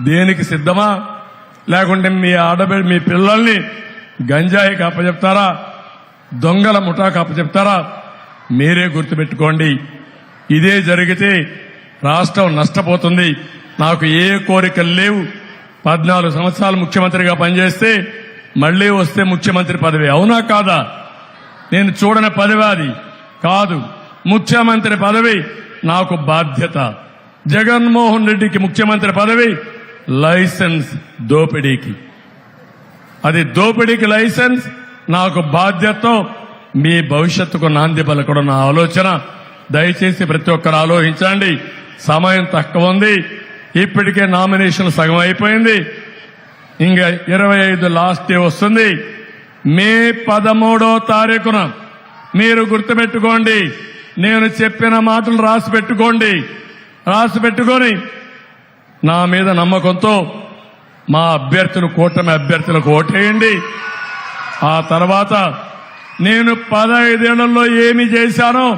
దేనికి సిద్ధమా? లేకుంటే మీ పిల్లల్ని గంజాయికి అప్పచెప్తారా, దొంగల ముఠాకు అప్పచెప్తారా? మీరే గుర్తుపెట్టుకోండి. ఇదే జరిగితే రాష్ట్రం నష్టపోతుంది. నాకు ఏ కోరికలు లేవు. 14 సంవత్సరాలు ముఖ్యమంత్రిగా పనిచేస్తే మళ్లీ వస్తే ముఖ్యమంత్రి పదవి, అవునా కాదా? నేను చూడని పదవి అది కాదు. ముఖ్యమంత్రి పదవి నాకు బాధ్యత. జగన్మోహన్ రెడ్డికి ముఖ్యమంత్రి పదవి లైసెన్స్ దోపిడీకి. అది దోపిడీకి లైసెన్స్. నాకు బాధ్యతతో మీ భవిష్యత్తుకు నాంది పలకడం నా ఆలోచన. దయచేసి ప్రతి ఒక్కరు ఆలోచించండి. సమయం తక్కువ ఉంది. ఇప్పటికే నామినేషన్ సగం అయిపోయింది. ఇంకా 25 లాస్ట్ డే వస్తుంది. మే 13వ తారీఖున మీరు గుర్తుపెట్టుకోండి. నేను చెప్పిన మాటలు రాసి పెట్టుకొని నా మీద నమ్మకంతో మా అభ్యర్థులు, కూటమి అభ్యర్థులకు ఓటేయండి. ఆ తర్వాత నేను 15 ఏళ్లలో ఏమి చేశానో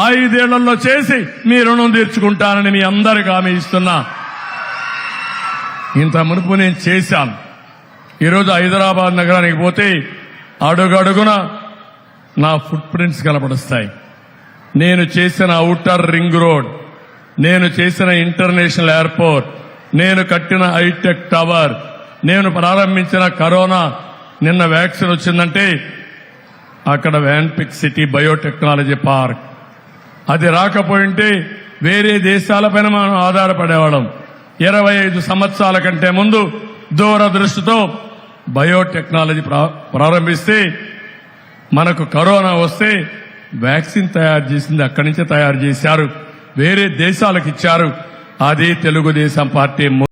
5 ఏళ్లలో చేసి మీ రుణం తీర్చుకుంటానని మీ అందరికీ హామీ ఇస్తున్నా. ఇంత మునుపు నేను చేశాను. ఈరోజు హైదరాబాద్ నగరానికి పోతే అడుగడుగున నా ఫుట్ ప్రింట్స్ కనపడుస్తాయి. నేను చేసిన ఔటర్ రింగ్ రోడ్, నేను చేసిన ఇంటర్నేషనల్ ఎయిర్పోర్ట్, నేను కట్టిన హైటెక్ టవర్, నేను ప్రారంభించిన కరోనా, నిన్న వ్యాక్సిన్ వచ్చిందంటే అక్కడ వ్యాన్పిక్ సిటీ బయోటెక్నాలజీ పార్క్. అది రాకపోయింటే వేరే దేశాలపైన మనం ఆధారపడేవాళ్ళం. 25 సంవత్సరాల కంటే ముందు దూరదృష్టితో బయోటెక్నాలజీ ప్రారంభిస్తే మనకు కరోనా వస్తే వ్యాక్సిన్ తయారు చేసింది అక్కడి నుంచే తయారు చేశారు, వేరే దేశాలకు ఇచ్చారు. అది తెలుగుదేశం పార్టీ